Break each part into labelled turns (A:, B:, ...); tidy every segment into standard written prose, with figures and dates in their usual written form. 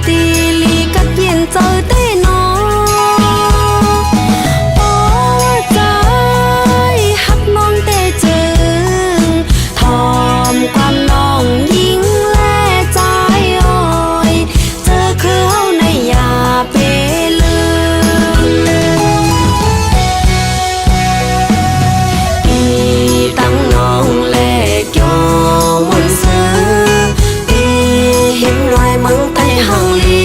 A: ตีลีกัดเย็นเจอเต้นอโอ้ใจฮักน้องเต้จึงทอมความน้องยิงและใจอ้อยเจอคือเฮาในอย่าเปลือีตั้งน้องแลกยอมนซื้ออีเห็นรอยมังไตห่างลี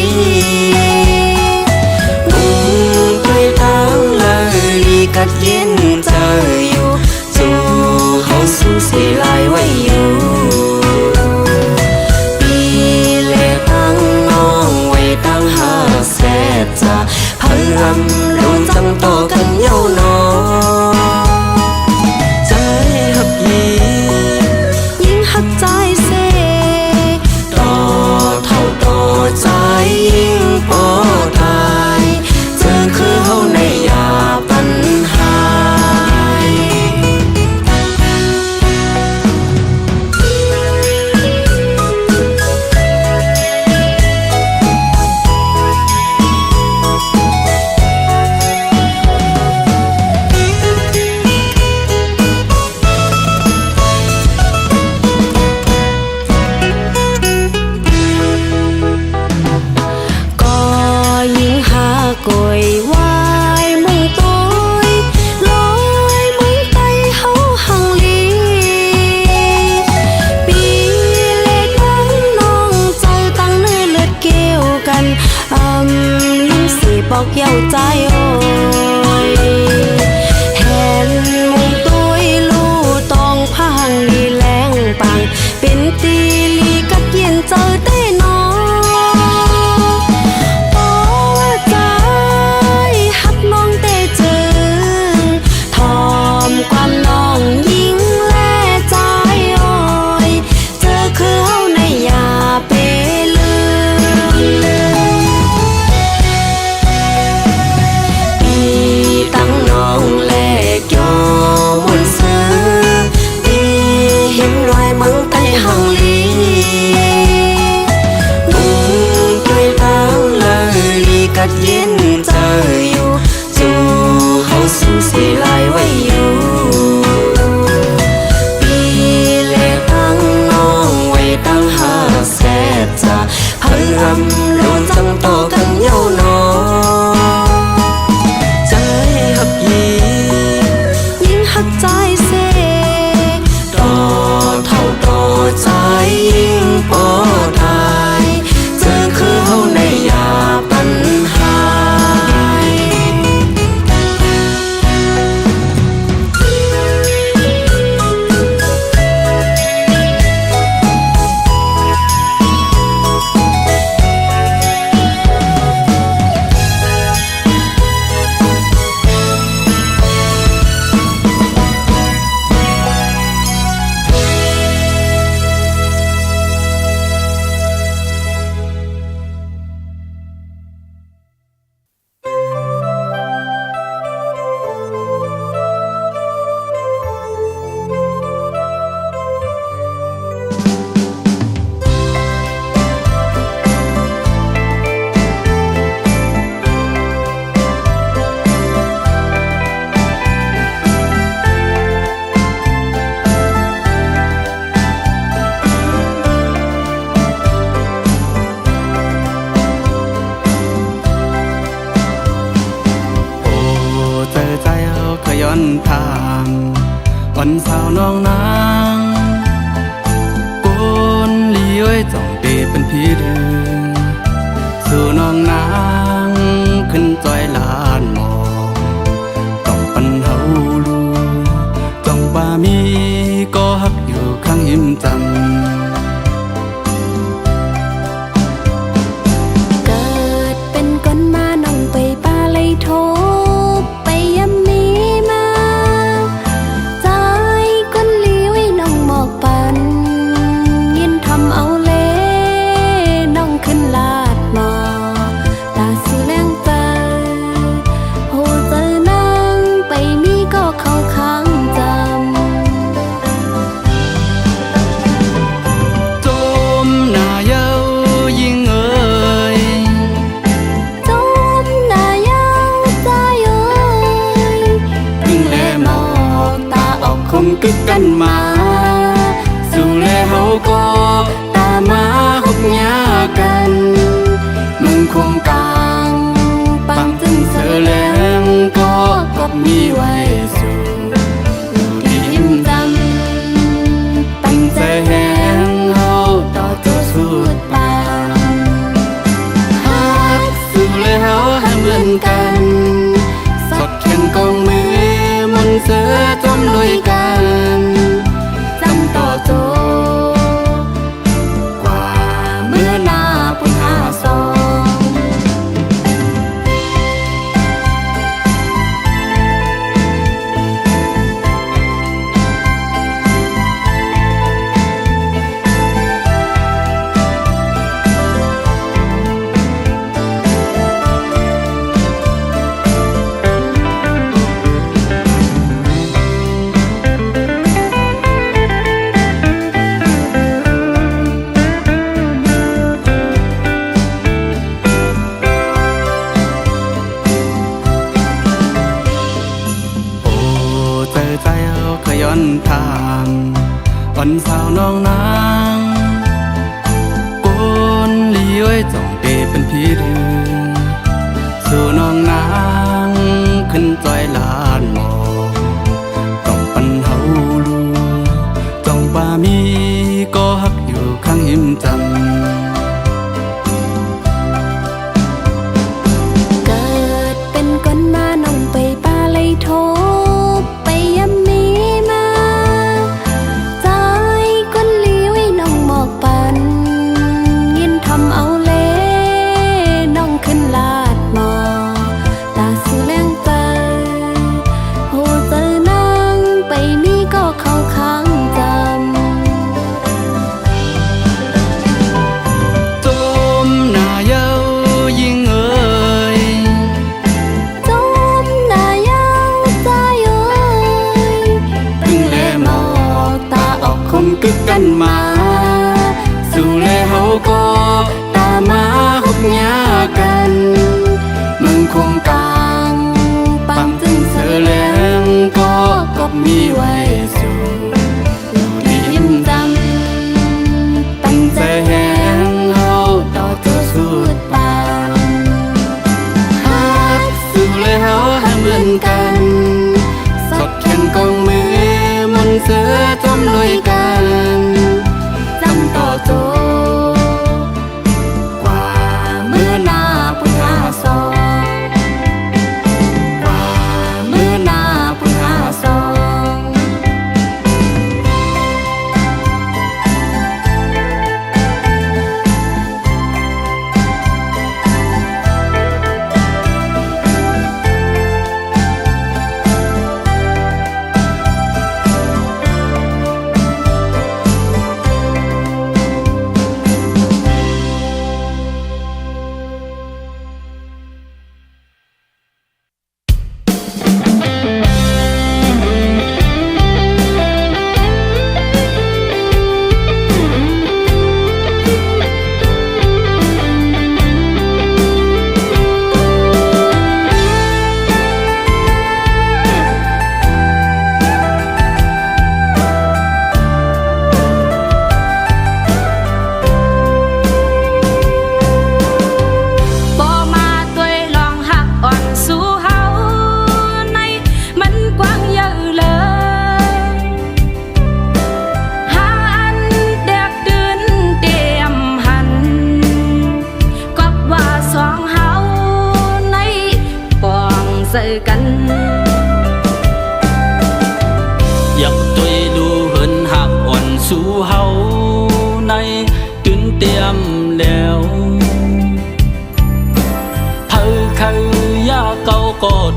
A: ด้วยตั้งเลยลีกัดเย็นเจออยู่จู่เฮาสู้เสียลายไว้อยู่ปีเล่ตั้งน้องไว้ตั้งหาแสบจะพลัมลงจังต่อกันเย้านอใจหักยิงหักใจเสต่อเท่าต่อใจยิ่งปอตายเจอคือเฮาในยาปัญหาก็ยิ่งหากวยไว้มุ่งต้อยลอยมุ่งไตเฮาหังลีปีเล็กตั้งน้องเจอตั้งเนื้อเลือดเกี่ยวกันลิ้นสีบอกเย้าใจโอ้ยเห็นมุ่งต้อยลู่ตองพังลีแรงปังเป็นตีลีกัดเย็นเจอเต้นอโอ้ใจฮักน้องเต้จึงทอมความน้องยิงและใจอ้อยเจอคือเฮาในอย่าเปลือีตั้งน้องแลกยอมนซื้ออีเห็นรอยมังไตห่างลีด้วยตั้งเลยลีกัดเย็นเจออยู่จู่เฮาสู้เสียลายไว้อยู่ปีเล็กตั้งน้องไว้ตั้งหาแสบจะพลัมลงจังต่อกันเย้านอใจหักยิงหักใจเสต่อเท่าต่อใจยิ่งปอตายเจอคือเฮาในยาปัญหาเจอใจเฮาขย้อนทางวันสาวน้องนางกุนลีเอ้ยจ้องเตเป็นพี่เดินสู่น้องนางขึ้นจอยลานหมอกต้องปันเฮาลูจ้องบ่ามีก็ฮักอยู่ข้างหิมจัน
B: เกิดเป็นก้นมาน้องไปป่าเลยโทไปยำมีมาใจก้นลีไว้น้องหมอกปันยินทำเอาเล่น้องขึ้นลาดหมอตาสิแรงใจโหเจอนางไปมีก็เข้าข้างจำ
A: ำลุยกันจำต่อโจกว่าเมื่อหน้าปุ่นหาซอง โอ้เจอใจเอาขย้อนทางวันสาวน้องนางกุนลีไว้จ้องเตเป็นพี่เดือสู่น้องนางขึ้นจอยลานหมอกต้องปันเฮาลูจ้องบ่ามีก็ฮักอยู่ข้างหิมจำ
B: เกิดเป็นคนมาน้องไปป่าเลยโทบไปยำมีมาใจคนเลี้ยวให้น้องหมอกปันยินทำเอาเล่น้องขึ้นลาดหมอตาสูแรงใจโหเจอนางไปมีก็เข้าข้างจำ
A: จมหน้าเย้ายิ่งเอ่ย
B: จมหน้ายาวใจเอ้ย
A: พึ่งแลหมอกตาออกคมกึกกันมา สู่แลเฮาก็ตามมาฮบยากันเมืองคงกลางปังจึงเสือแหลงก็กบมีไว้สู่อยู่ที่หิมจำตั้งใจแหงเฮาต่อเจ้าสุดปานฮักสู่แลเฮาให้เหมือนกันสดแขนกองมือมนต์เสือจมลุยกันจำต่อโจกว่าเมื่อหน้าปุ่นหาซองกว่าเมื่อหน้าปุ่นหาซอง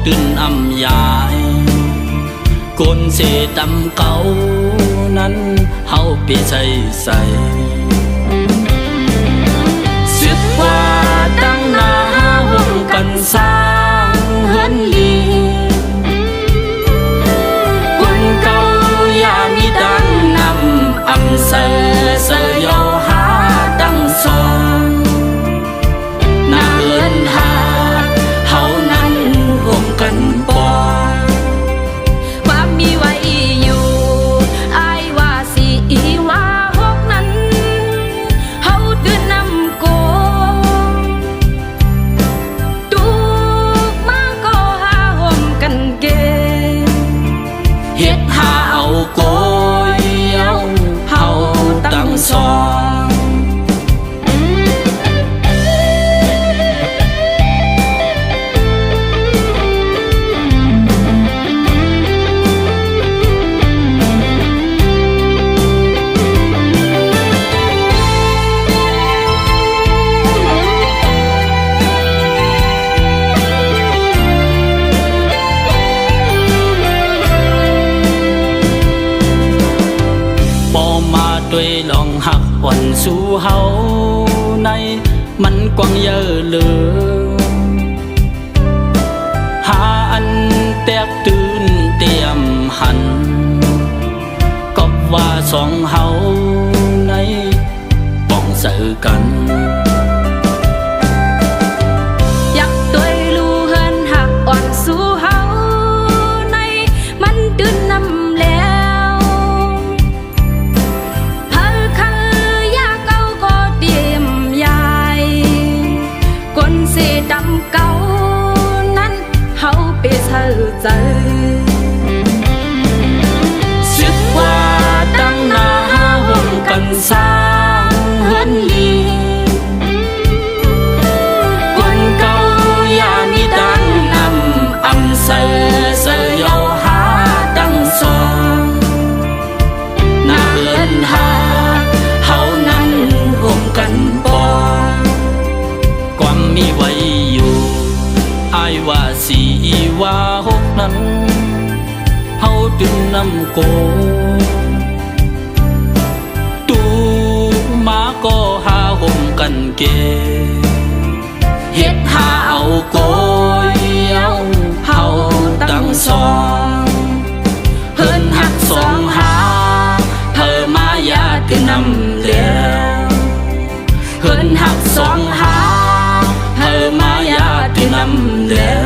A: ตื่นอำยายกนเสตำเก่านั้นเฮาไปใส่สิบกว่าตั้งหน้าห่วงกันสร้างเฮือนลีคนเก่าอย่ามีดังนำอำเสยอหาดังสองน่าเฮือนหาเฮานั้นห่วงกันบ่
B: ความมีไว้อยู่อายว่าสิว่าฮกนั้นเฮาตื่นนำโก
C: ด้วยลองหักวันสู่เฮาในมันกว้างเยอะเลยหาอันแตกตื่นเตรียมหันก็ว่าสองเฮาในป้องเสือกัน
B: อยากตัวรู้เฮินหักอ่อนสู่เฮาในมันตื่นนำแล้วเฮาคืออยากเอาก็เตรียมยายคนเสดำเก่านั้นเฮาไปเธอใจ
C: สึกว่าตั้งหน้าห่วมกันสร้างเฮินลีคนเก่าอย่านิดันนำอำเสอเยาหาตั้งสองหน้าเฮินหาเฮานั้นห่วมกันปองความมีไว้อยู่อายว่าสีว่าหกนั้นเฮาดึงนำโกตูมาก็หาห่มกันเกเฮ็ดหาเอาโกยเอาเฮาตั้งสองเฮินหักสองหาเธอมาอย่าดึงนำเลี้ยวเฮินหักสองหาเธอมาอย่าดึงนำเลี้ยว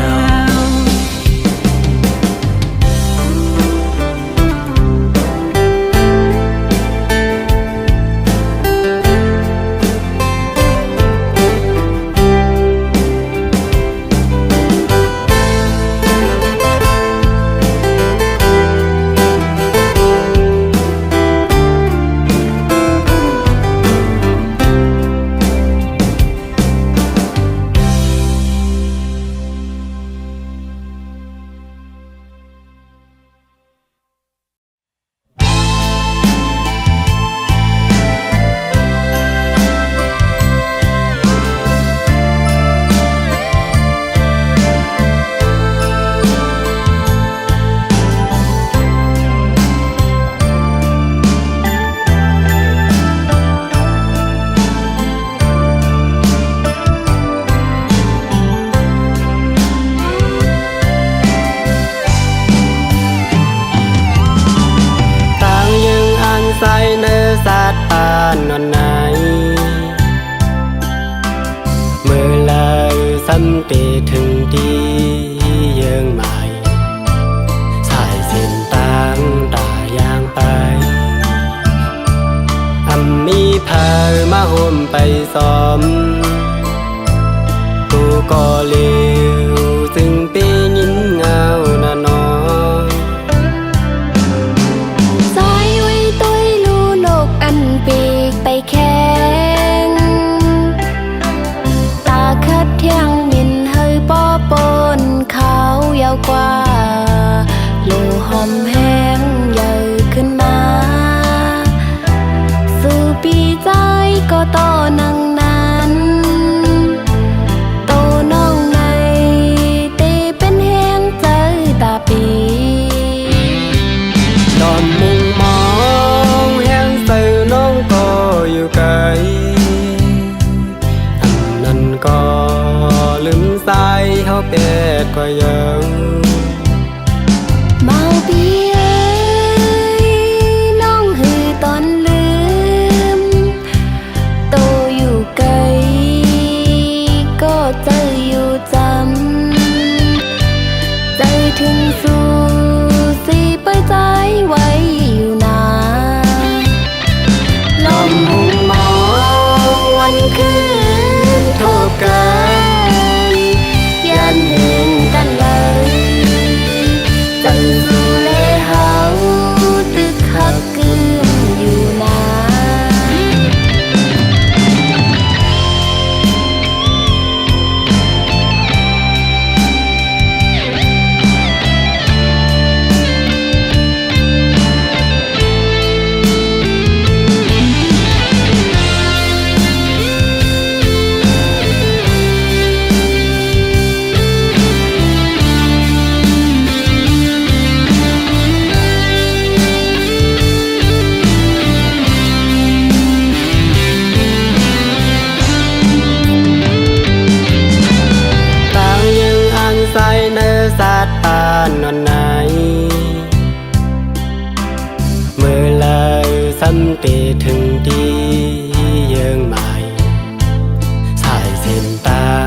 D: ใส่เนื้อสัตว์ปานนอนไหนเมื่อเลยสัมติถึงดีเยื่องใหม่สายเส้นตั้งตายางไปมีเผามาห่มไปซ้อมกูก็เลี้ยวซึ่งเป็นยินเงาหน้านอน
B: ปีกไปแข่งตาคัดเที่ยงมินเฮยป้อปนเขายาวกว่าลูหอมแห้งใหญ่ขึ้นมาสู่ปีใจก็ต่อนังนั้นโตน้องในเตเป็นแห้งใจตาปี
D: ดอนมุงมองแห้งใส่น้องก็อยู่ไกลอันนั้นก็ลืมใส่เขาเป็ดก็ยัง
B: เมาปีเอ้ยน้องหือตอนลืมโตอยู่ไกลก็ใจอยู่จำใจถึงสู่สิไปใจไว้อยู่นา
D: ลมมุงมองวันคืนทบกันยันเห็นกันเลย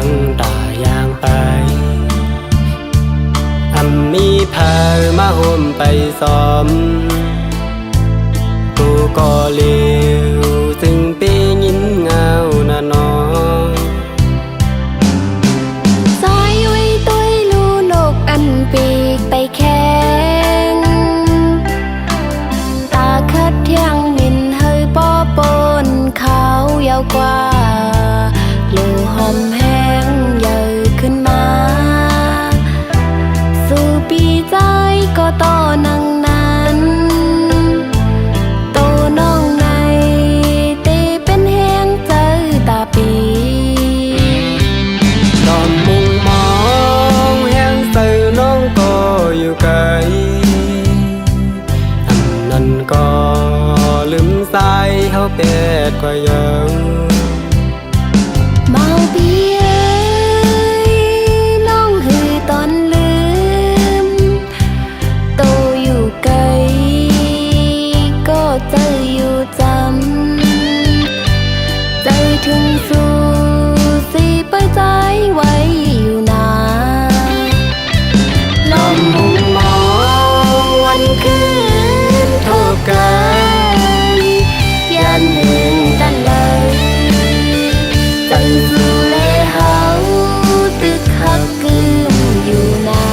D: งตายางไปมีพามาห่มไปซ้อมกูก็เลี้ยวถึงปียินเงานะน้อง
B: ซอยไว้ต้วยลูนกอันปีกไปแข่งตาคัดเที่ยงมินเฮยป้อปนเขายาวกว่าลูหอมแห้งใหญ่ขึ้นมาสู่ปีใจก็ต่อนังนั้นโตน้องในเตเป็นแห้งเจอตาปี
D: ตอนมุงมองแห้งใส่น้องก็อยู่ไกลอันนั้นก็ลืมสายเฮาเป็ดกว่ายัง
B: เมาเบียน้องหือตอนลืมโตอยู่ไกลก็ใจอยู่จำใจถึงสู่สิไปใจไว้อยู่นาลมมุงมองวันคืนทบกันยันเห็นกันเลยใจสู่เลเฮาตึกหักกึมอยู่นา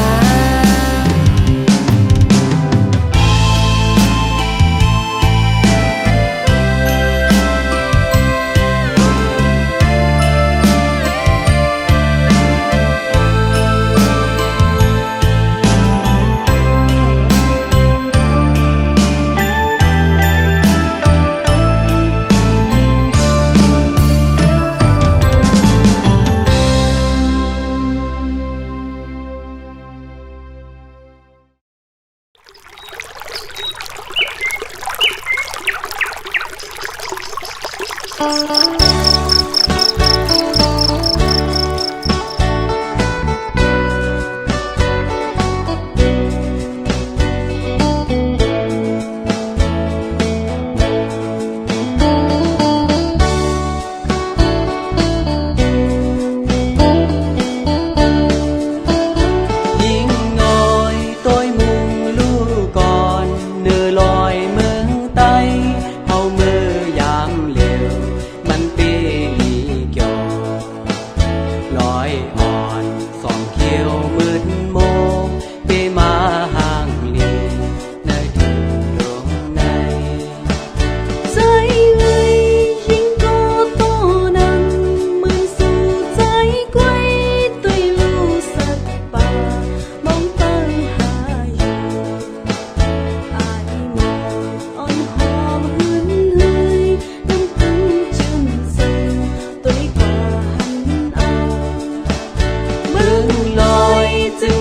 C: จึง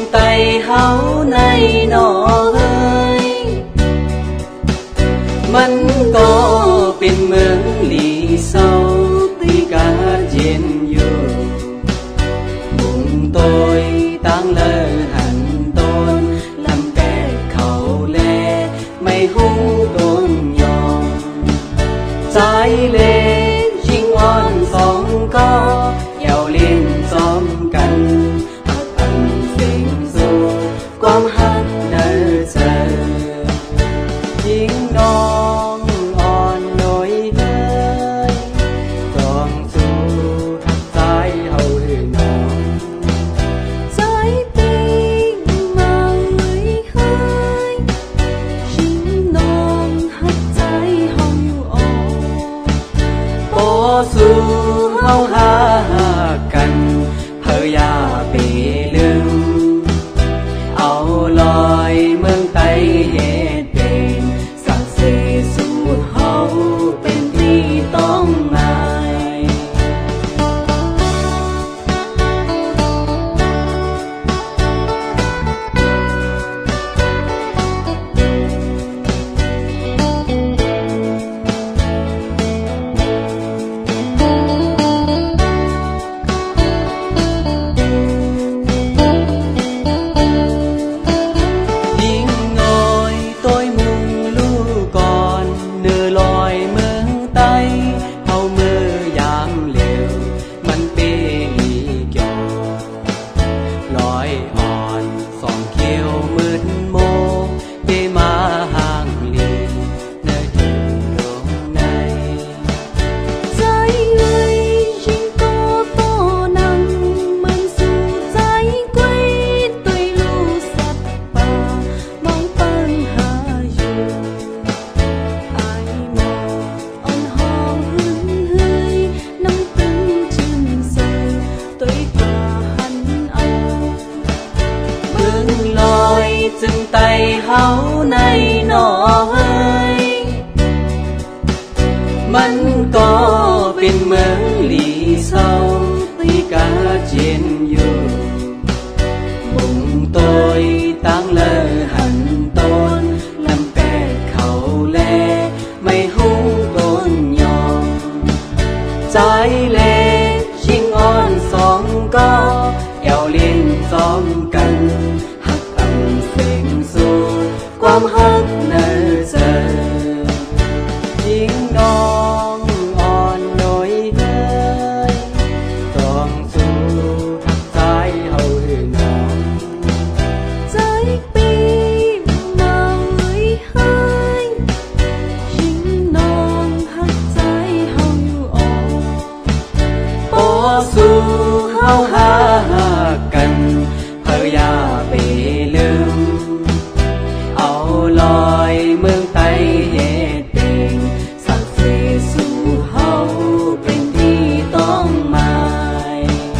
D: เฮาหากันเพื่ออย่าไปลืมเอาลอยเมืองไต้เฮ็ดเป็นสักเสสู่เฮาเป็นที่ต้องหมาย
C: เ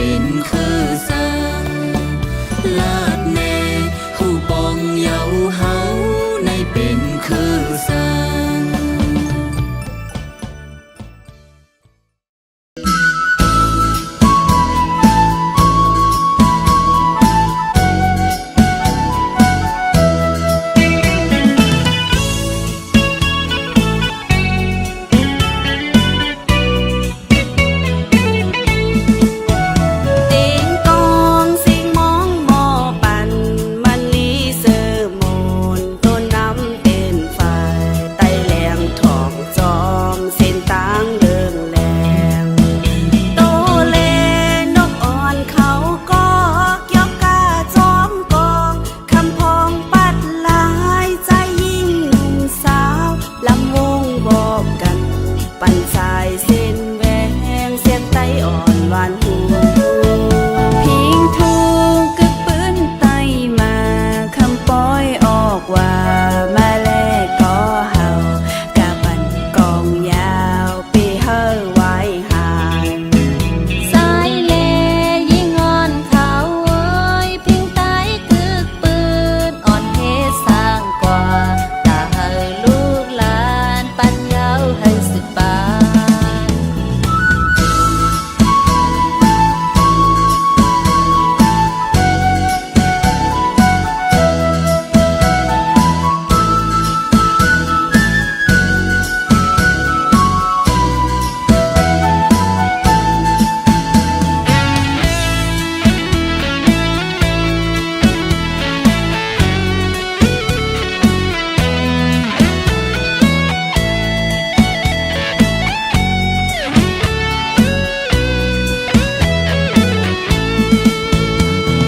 C: เป็นคือสังลาดแน่หูปองเยาเฮาในเป็นคือสัง
B: ติงกองสิงมองหมอปันมันลีเสือโมนต้นน้ำเป็นฝ่ายไต้แหลงทองจอมเส้นตางเดิงแหลงโตเลนกอ่อนเขาก็ยอกกาจอมกองคำพองปัดลายใจยิ่งหนุ่มสาวลำวงบอกกันปันสายเส้นแหวงเสียงไตอ่อนหวานหูพิงทูกึกปืนไตมาคำป้อยออกว่ามาแลกก็เห่ากะปันกองยาวปีเฮอไว้หายสายเลยิ่งอ่อนเขาเอ้ยพิงไตกึกปืนอ่อนเทสร้างกว่าตาเฮอลูกหลานปันยาวให้สิบบาท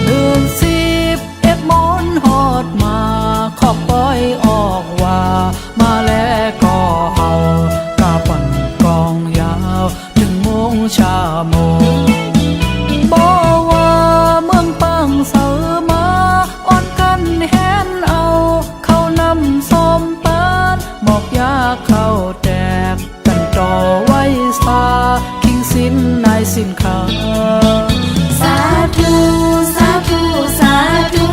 C: เดือน11มนต์ฮอดมาขอบปล่อยออกว่ามาแล้วก็เฮากะปั่นกองยาวถึงโมงชาโมงบอกว่าเมืองปังเสอมาอ่อนกันแหนเอาเข้านำส้มปานบอกยาเข้าแตกกันต่อไว้ซาคิงสินนายสินค้า
B: สาธุสาธุสาธุ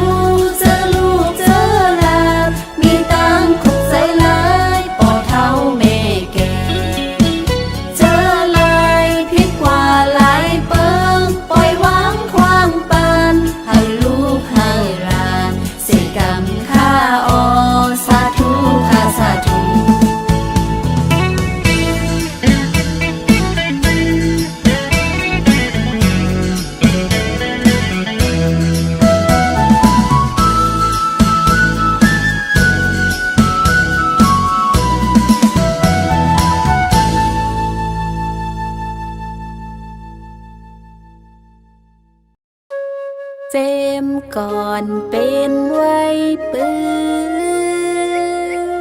B: เจอลูกเจอหลานมีตังขุดใจหลายปอเท้าแม่แก่เจอหลายพิษกว่าหลายเปิงปล่อยวางควางปันให้ลูกให้หลานเสียกรรมข้าออสาธุข้าสาธุ เจมก่อนเป็นไว้ปื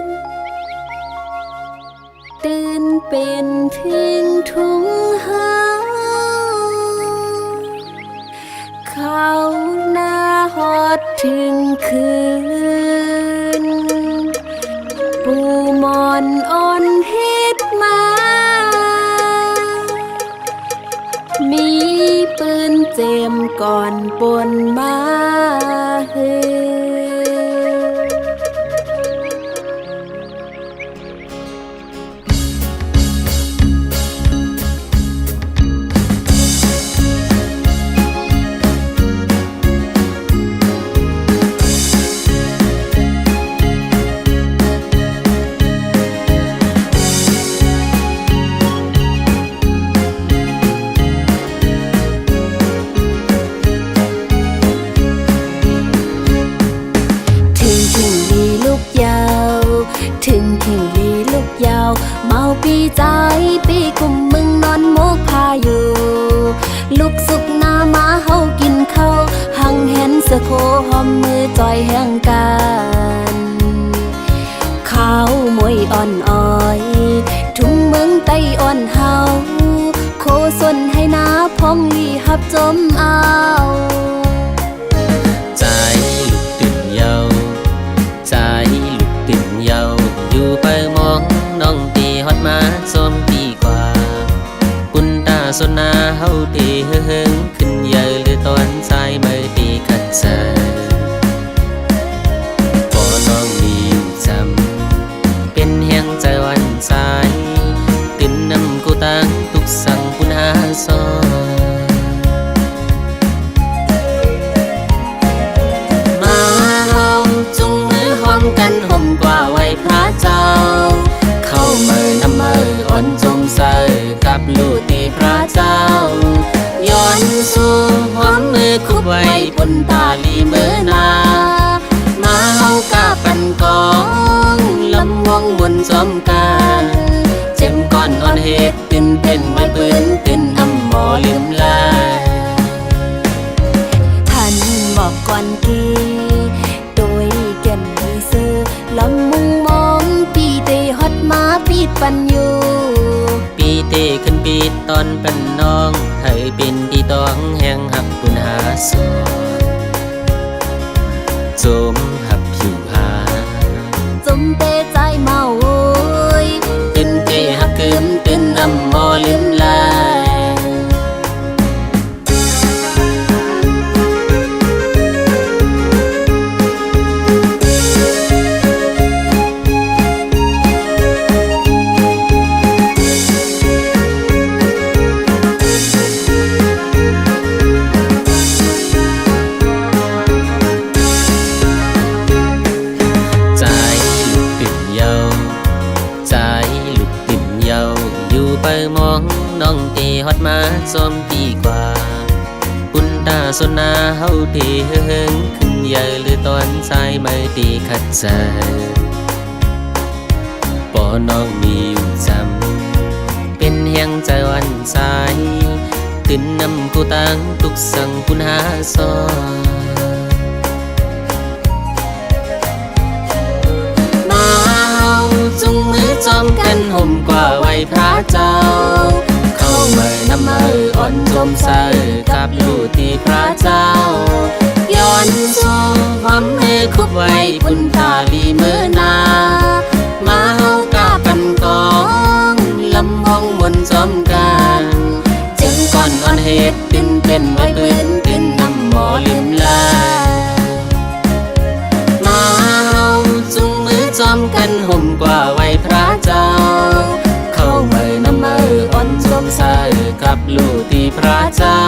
B: นตื่นเป็นทิ้งทุ่งหาเขาหน้าฮอดถึงคืนปูมอนอ่อนเฮ็ดมา มีปืนเจมก่อนปนมาเฮ ปีใจปีกุมมึงนอนโมกพาอยู่ลูกสุกหน้ามาเฮากินข้าวหังเห็นเสือโคหอมมือจอยแห่งกันข้าวมวยอ่อนอ้อยทุ่งเมืองไต้อ่อนเฮาโคส่วนให้นาพองลีหับจมเอา
C: ใจลูกตื่นเยาใจลูกตื่นเยาอยู่ไปมองน้องตีฮอดมาส้มปีกว่ากุนตาสนนาเฮาตีเฮิงขึ้นใหญ่ สู้หอมมือคุบไว้บนตาลีเมื่อนามาเฮากาปันกองลำวงบนสมกันเจ็มก้อนอ่อนเหตุตินเป็นไว้ปืนตินอำหมอลืมลาย
B: ท่านบอกก่อนกีโดยแก่นมีซื้อลำมุงมองปีเตฮอดมาปีดปันอยู่
C: ปีเตขึ้นปีตอนเป็นน้องให้เป็นปีตองแห่งหักปุณหาสอนจมหับผิวหา
B: จมเตใจเมาโอย
C: ตินเตหักกึมตินอำหมอลืมลายน้องตีฮอดมาซ้อมปีกว่าปุ่นตาสนนาเฮาที่เฮิงขึ้นใหญ่หรือตอนสายไม่ตีขัดใจปอน้องมีอยู่จำเป็นเฮียงใจวันสายขึ้นนำกูตังตุกสั่งปุ่นหาซ้อมาเฮาจุงมือจอมกันห่มกว่าไว้พระเจ้าเมื่อนำมืออ่อนจมใส่กับอยู่ที่พระเจ้าย้อนสู่ความเมฆคุบไว้บุญตาลีเมื่อนามาเฮากาปันกองลำวงบนสมกันจึงก่อนอ่อนเหตุตินเป็นไว้ปืนตินนำหมอลืมลายมาเฮาจุงมือจอมกันห่มกว่าไว้พระเจ้าเข้าเมื่อนำมืออ่อนจมใส่กับลูกที่พระเจ้า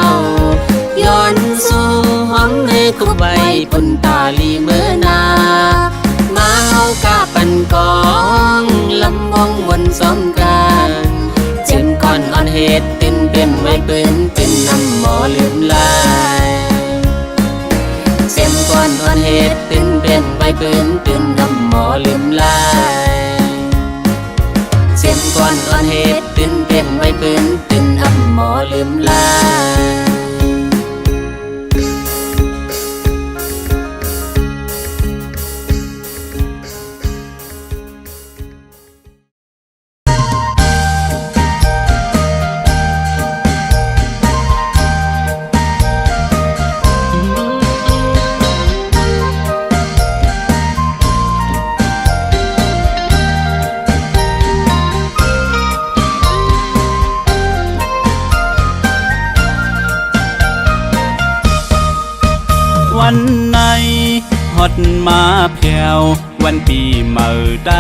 C: ย้อนสู่หอมเมฆคุบไว้ปุ่นตาลีเมื่อนามาเฮากาปันกองลำวงบนสมกันเจ็มก่อนอ่อนเหตุตินเป็นไว้ปืนตินนำหมอลืมลายเจ็มก่อนอ่อนเหตุตินเป็นไว้ปืนตินนำหมอลืมลายเจ็มก่อนอ่อนเหตุตินเป็นไว้ปืนตินอำหมอลืมลาย
A: วันไหนฮอดมาแผ่ววันปีเมื่อใด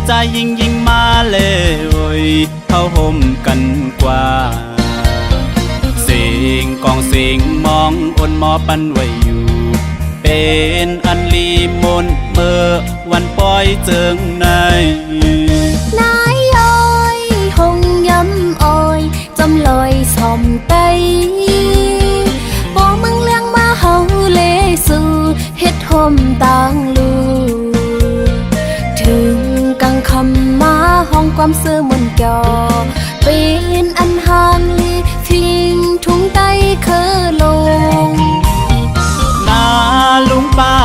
A: ใจยิ่งมาเลยเขาห่มกันกว่าเสียงกองเสียงมองอ่นหมอปันไว้อยู่เป็นอันลีมนเมื่อวันปล่อยเจิงใน
B: นายอ้อยหงย้ำอ้อยจำลอยสอมไตบอกมึงเลี้ยงมาเฮาเลสู่เฮ็ดห่มต่างลูถึงกังคำมาห้องความซื่อมนจอเป็นอันห่างลีทิ้งทุ่งไตเคอลง
A: นาลุงป้า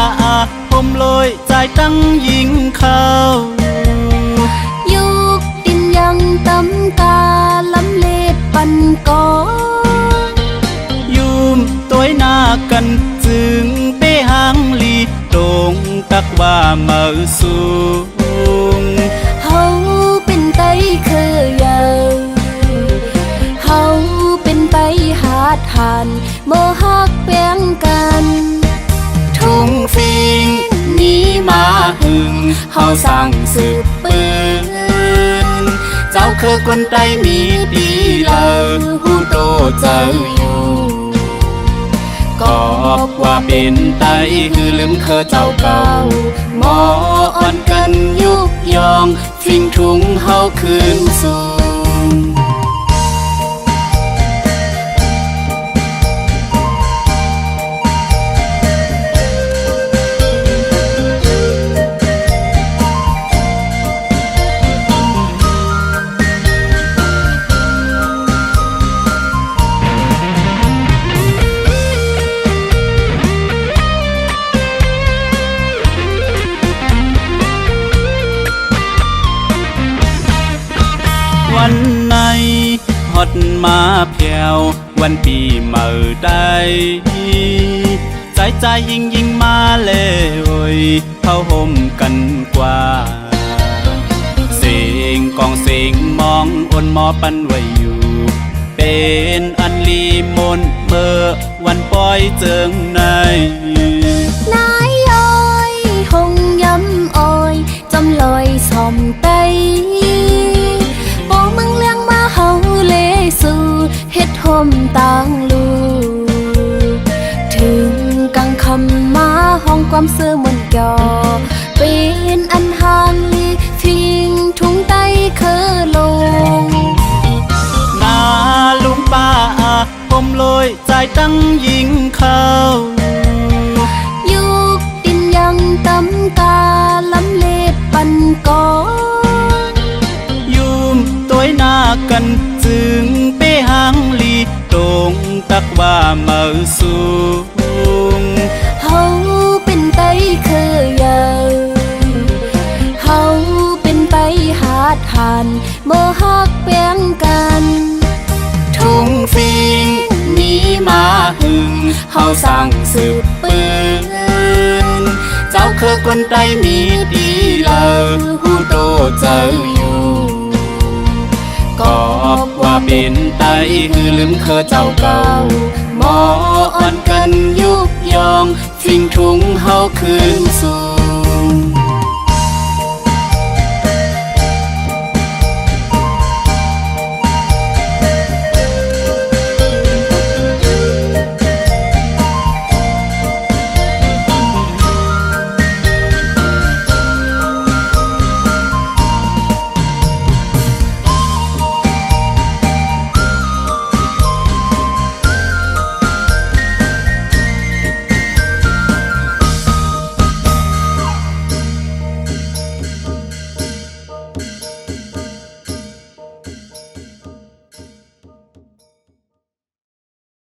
A: ผมลอยใจตั้งยิงเขา
B: ยุกดินยังตำกาลำเลปันกอ
A: ยุ่มตัวหน้ากันจึงเป้หางลีตรงตักว่าเมื่อสูง
B: เฮาเป็นไตเคยใหญ่เฮาเป็นไตหาดหันโมหักแบ่งกัน
A: ทุ่งฟิงนี้มาหึงเฮาสั่งสืบปืนเจ้าคือคนไตมีดีเลอหูโตเจ้าอยู่ก็ว่าเป็นไตคือลืมเคอเจ้าเก่าหมออ่อนกันยุกยองฟิงทุ่งเฮาคืนสู่ ดมาเพียววันปีเมื่อใดใจยิงมาเลยเข้าห่มกันกว่าเสียงกองเสียงมองอ่อนหมอปันไว้อยู่เป็นอันลีมนเมื่อวันปล่อยเจิงใน
B: นายอ้อยหงย้ำอ้อยจำลอยสอมไตบอกมึงเลี้ยงมาเฮาเลสู่เฮ็ดห่มต่างลูถึงกังคำมาห้องความเสื่อมนยอเป็นอันห่างลีทิ้งทุ่งไตเคอลง
A: นาลุงป้าผมลอยใจตั้งยิงเข้า
B: ยุคดินยังตำกาล้ำเล็ดปันกอ
A: ยุ่มตัวหน้ากันจึงไปหางลีตรงตักว่าเมื่อสูง
B: เฮาเป็นไตเคยใหญ่เฮาเป็นไตหาดหันบ่ฮักแป้งกัน
A: ทุ่งฟิงมีมาหึงเฮาสั่งสืบปืนเจ้าคือคนใดมีดีเลยหูโตเจ้าอยู่ก็ว่าเป็นไตคือลืมเคอเจ้าเก่าหมออ่อนกันยุบยองฟิงทุ่งเฮาคืนสู่